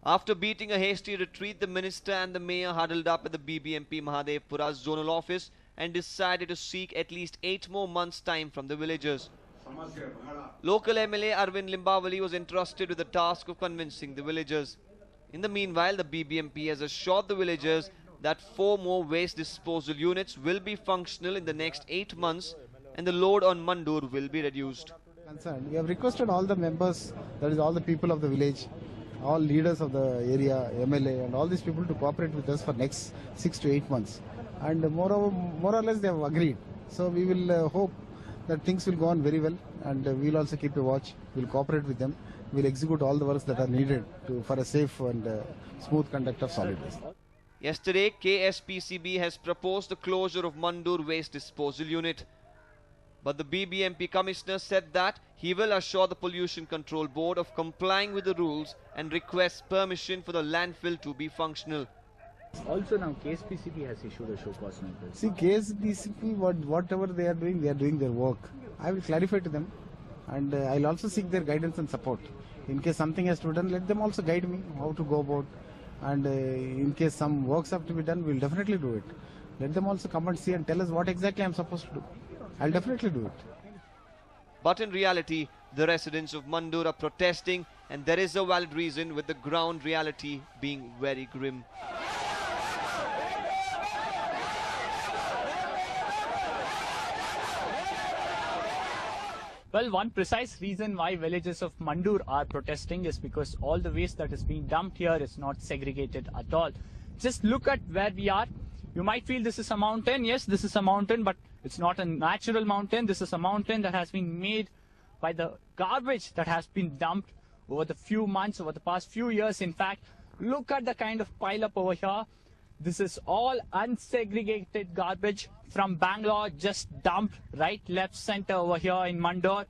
After beating a hasty retreat, the minister and the mayor huddled up at the BBMP Mahadevpura zonal office and decided to seek at least 8 more months' time from the villagers. Local MLA Arvind Limbavali was entrusted with the task of convincing the villagers. In the meanwhile, the BBMP has assured the villagers that 4 more waste disposal units will be functional in the next 8 months and the load on Mandur will be reduced. We have requested all the members, that is all the people of the village, all leaders of the area, MLA and all these people to cooperate with us for next 6 to 8 months. And more or less they have agreed. So we will hope that things will go on very well, and we will also keep a watch. We will cooperate with them. We will execute all the works that are needed for a safe and smooth conduct of solid waste. Yesterday, KSPCB has proposed the closure of Mandur Waste Disposal Unit. But the BBMP Commissioner said that he will assure the Pollution Control Board of complying with the rules and requests permission for the landfill to be functional. Also now KSPCB has issued a show cause notice. See, KSPCB, whatever they are doing their work. I will clarify to them, and I will also seek their guidance and support. In case something has to be done, let them also guide me how to go about. And in case some works have to be done, we will definitely do it. Let them also come and see and tell us what exactly I am supposed to do. I'll definitely do it. But in reality, the residents of Mandur are protesting, and there is a valid reason, with the ground reality being very grim. Well, one precise reason why villagers of Mandur are protesting is because all the waste that is being dumped here is not segregated at all. Just look at where we are. You might feel this is a mountain. Yes, this is a mountain, but it's not a natural mountain. This is a mountain that has been made by the garbage that has been dumped over the few months, over the past few years. In fact, look at the kind of pile up over here. This is all unsegregated garbage from Bangalore, just dumped right, left, center over here in Mandur.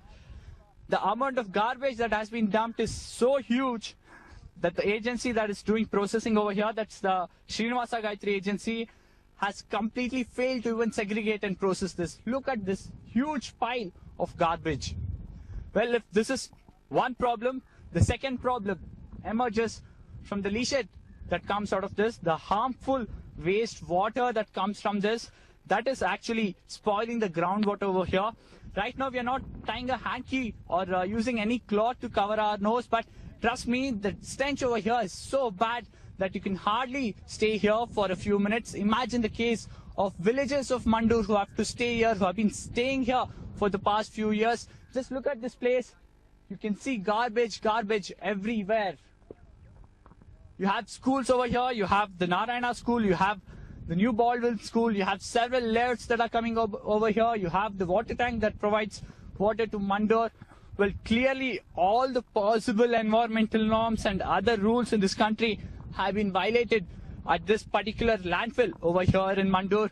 The amount of garbage that has been dumped is so huge that the agency that is doing processing over here, that's the Srinivasa Gayatri agency, has completely failed to even segregate and process this. Look at this huge pile of garbage. Well, if this is one problem, the second problem emerges from the leachate that comes out of this, the harmful waste water that comes from this, that is actually spoiling the groundwater over here. Right now, we are not tying a hanky or using any cloth to cover our nose, but trust me, the stench over here is so bad that you can hardly stay here for a few minutes. Imagine the case of villagers of Mandur who have to stay here, who have been staying here for the past few years. Just look at this place. You can see garbage everywhere. You have schools over here. You have the Narayana school. You have the New Baldwin school. You have several layers that are coming over here. You have the water tank that provides water to Mandur. Well, clearly all the possible environmental norms and other rules in this country have been violated at this particular landfill over here in Mandur.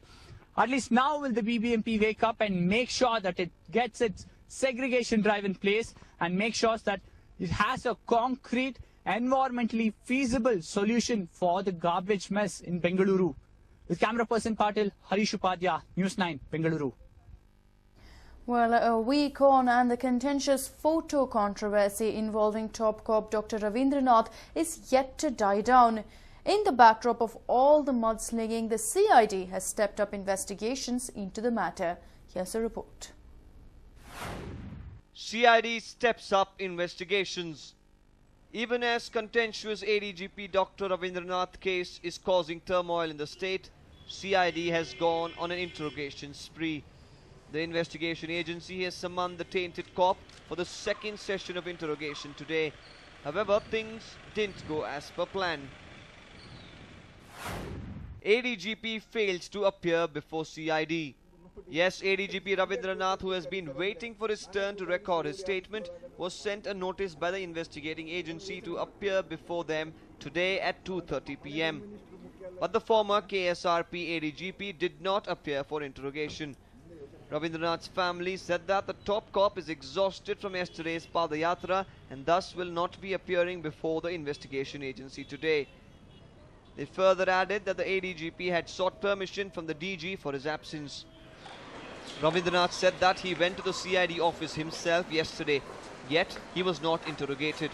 At least now will the BBMP wake up and make sure that it gets its segregation drive in place and make sure that it has a concrete, environmentally feasible solution for the garbage mess in Bengaluru. With camera person Patil, Harish Upadhyaya, News9, Bengaluru. Well, a week on and the contentious photo controversy involving top cop Dr. Ravindranath is yet to die down. In the backdrop of all the mudslinging, the CID has stepped up investigations into the matter. Here's a report. CID steps up investigations. Even as contentious ADGP Dr. Ravindranath case is causing turmoil in the state, CID has gone on an interrogation spree. The investigation agency has summoned the tainted cop for the second session of interrogation today. However, things didn't go as per plan. ADGP failed to appear before CID. Yes, ADGP Ravindranath, who has been waiting for his turn to record his statement, was sent a notice by the investigating agency to appear before them today at 2:30 p.m. But the former KSRP ADGP did not appear for interrogation. Ravindranath's family said that the top cop is exhausted from yesterday's Padayatra and thus will not be appearing before the investigation agency today. They further added that the ADGP had sought permission from the DG for his absence. Ravindranath said that he went to the CID office himself yesterday, yet he was not interrogated.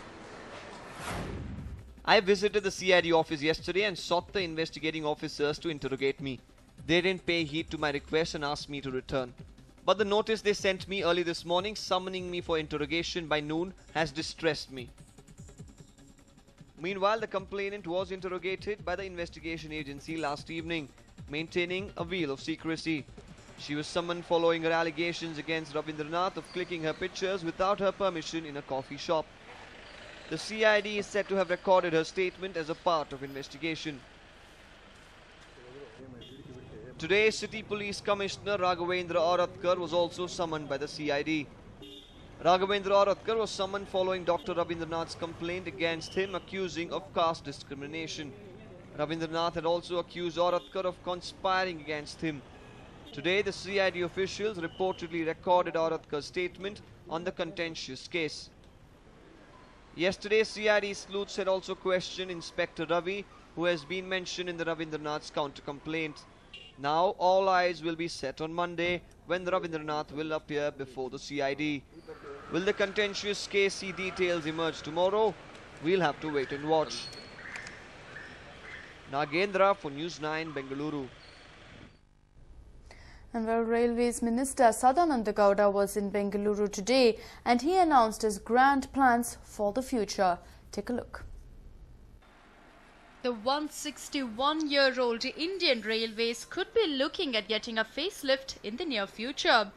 I visited the CID office yesterday and sought the investigating officers to interrogate me. They didn't pay heed to my request and asked me to return. But the notice they sent me early this morning summoning me for interrogation by noon has distressed me. Meanwhile, the complainant was interrogated by the investigation agency last evening, maintaining a veil of secrecy. She was summoned following her allegations against Ravindranath of clicking her pictures without her permission in a coffee shop. The CID is said to have recorded her statement as a part of investigation. Today, City Police Commissioner Raghavendra Auratkar was also summoned by the CID. Raghavendra Auratkar was summoned following Dr. Ravindranath's complaint against him accusing of caste discrimination. Ravindranath had also accused Auratkar of conspiring against him. Today, the CID officials reportedly recorded Auratkar's statement on the contentious case. Yesterday, CID sleuths had also questioned Inspector Ravi, who has been mentioned in the Ravindranath's counter-complaint. Now, all eyes will be set on Monday, when Ravindranath will appear before the CID. Will the contentious case see details emerge tomorrow? We'll have to wait and watch. Nagendra for News9, Bengaluru. And well, Railways Minister Sadananda Gowda was in Bengaluru today and he announced his grand plans for the future. Take a look. The 161-year-old Indian Railways could be looking at getting a facelift in the near future.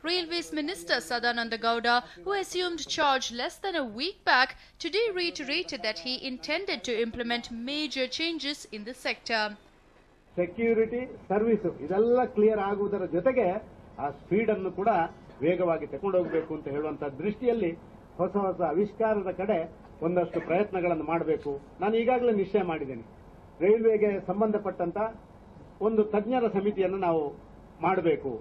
Railways Minister Sadananda Gowda, who assumed charge less than a week back, today reiterated that he intended to implement major changes in the sector. Security service ಇದೆಲ್ಲ clear ಆಗುವುದರ ಜೊತೆಗೆ ಆ speed ಅನ್ನು ಕೂಡ ವೇಗವಾಗಿ ತಗೊಂಡು ಹೋಗಬೇಕು ಅಂತ ಹೇಳುವಂತ ದೃಷ್ಟಿಯಲ್ಲಿ ಹೊಸ ಹೊಸ ಆವಿಷ್ಕಾರದ ಕಡೆ ಒಂದಷ್ಟು ಪ್ರಯತ್ನಗಳನ್ನು ಮಾಡಬೇಕು. ನಾನು ಈಗಾಗಲೇ ನಿಶ್ಚಯ ಮಾಡಿದ್ದೇನೆ. ರೈಲ್ವೆಗೆ ಸಂಬಂಧಪಟ್ಟಂತ ಒಂದು ತಜ್ಞರ ಸಮಿತಿಯನ್ನು ನಾವು ಮಾಡಬೇಕು.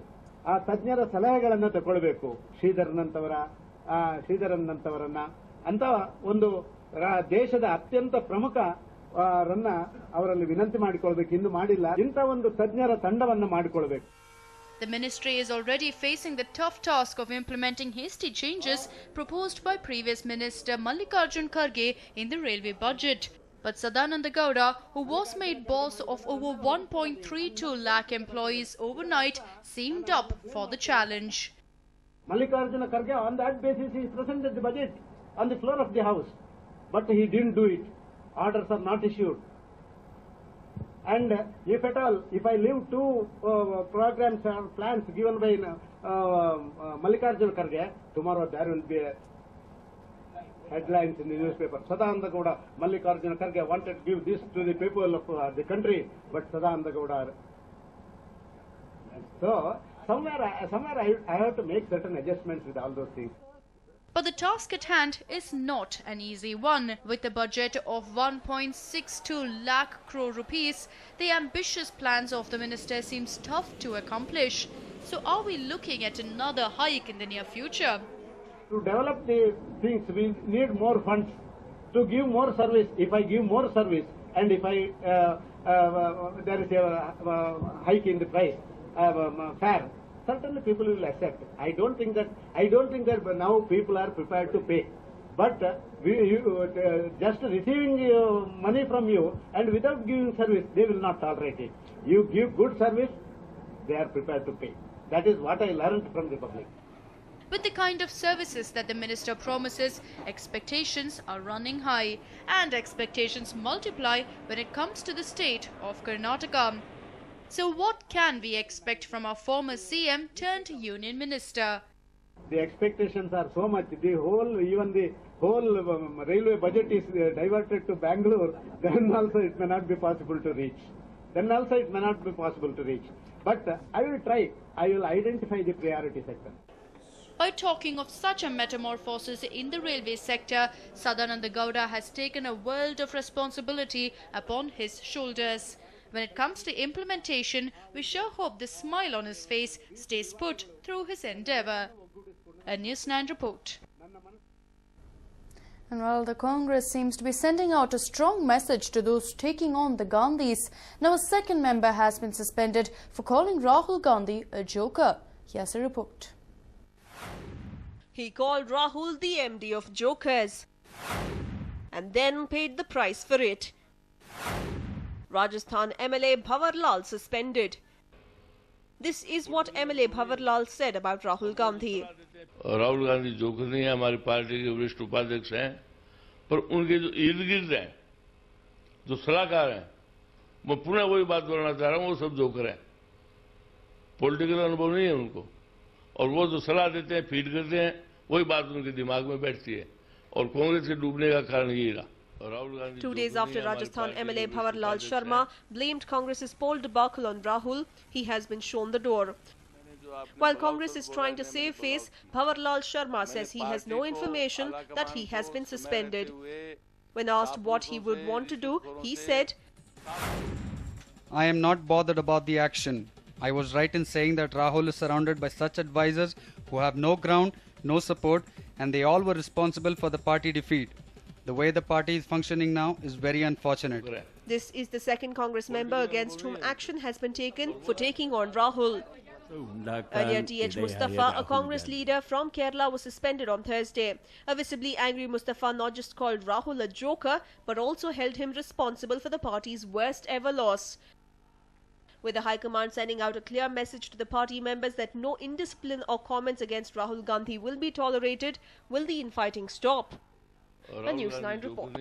ಆ ತಜ್ಞರ ಸಲಹೆಗಳನ್ನು ತಗೊಳ್ಳಬೇಕು. ಶ್ರೀಧರನ್ನಂತವರನ್ನ ಅಂತ ಒಂದು ದೇಶದ ಅತ್ಯಂತ ಪ್ರಮುಖ ಅವರಲ್ಲಿ ವಿನಂತಿ ಮಾಡಿಕೊಳ್ಳಬೇಕು. ಇನ್ನು ಮಾಡಿಲ್ಲ. ಇಂಥ ಒಂದು ತಜ್ಞರ ತಂಡವನ್ನು ಮಾಡಿಕೊಳ್ಳಬೇಕು. The ministry is already facing the tough task of implementing hasty changes proposed by previous minister Mallikarjun Kharge in the railway budget. But Sadananda Gowda, who was made boss of over 1.32 lakh employees overnight, seemed up for the challenge. Mallikarjun Kharge, on that basis, he presented the budget on the floor of the house, but he didn't do it. Orders are not issued. And if at all, if I leave two programs or plans given by Mallikarjun Kharge, tomorrow there will be headlines in the newspaper. Sadananda Gowda, Mallikarjun Kharge wanted to give this to the people of the country, but Sadananda Gowda. So somewhere I have to make certain adjustments with all those things. But the task at hand is not an easy one. With a budget of 1.62 lakh crore rupees, the ambitious plans of the minister seems tough to accomplish. So are we looking at another hike in the near future? To develop the things, we need more funds to give more service. If I give more service and if there is a hike in the price, fare, certainly people will accept. I don't think that now people are prepared to pay. But just receiving money from you and without giving service, they will not tolerate it. You give good service, they are prepared to pay. That is what I learned from the public. With the kind of services that the minister promises, expectations are running high, and expectations multiply when it comes to the state of Karnataka. So what can we expect from our former CM turned Union Minister? The expectations are so much. The whole railway budget is diverted to Bangalore. Then also it may not be possible to reach. But I will try. I will identify the priority sector. By talking of such a metamorphosis in the railway sector, Sadananda Gowda has taken a world of responsibility upon his shoulders. When it comes to implementation, we sure hope the smile on his face stays put through his endeavour. A News9 report. And while the Congress seems to be sending out a strong message to those taking on the Gandhis, now a second member has been suspended for calling Rahul Gandhi a joker. Here's a report. He called Rahul the MD of jokers. and then paid the price for it. Rajasthan MLA Bhavar Lal suspended. This is what MLA Bhavar Lal said about Rahul Gandhi. Rahul Gandhi joker नहीं है, हमारी party के वरिष्ठ उपाध्यक्ष हैं, पर उनके जो इर्द गिर्द हैं, जो सलाहकार हैं, मैं पुनः वही बात बोलना चाह रहा हूं, वो सब जोकर हैं। पॉलिटिकल अनुभव नहीं है उनको, और वो जो सलाह देते हैं, फीड करते हैं, वही बात उनके दिमाग में बैठती है, और कांग्रेस के डूबने का कारण यही रहा। 2 days after Rajasthan MLA Bhavar Lal Sharma blamed Congress's poll debacle on Rahul, he has been shown the door. While Congress is trying to save face, Bhavar Lal Sharma says he has no information that he has been suspended. When asked what he would want to do, he said, I am not bothered about the action. I was right in saying that Rahul is surrounded by such advisors who have no ground, no support, and they all were responsible for the party defeat. The way the party is functioning now is very unfortunate. This is the second Congress member against whom action has been taken for taking on Rahul. Earlier, T.H. Mustafa, a Congress leader from Kerala, was suspended on Thursday. A visibly angry Mustafa not just called Rahul a joker, but also held him responsible for the party's worst ever loss. With the High Command sending out a clear message to the party members that no indiscipline or comments against Rahul Gandhi will be tolerated, will the infighting stop? A News9 report.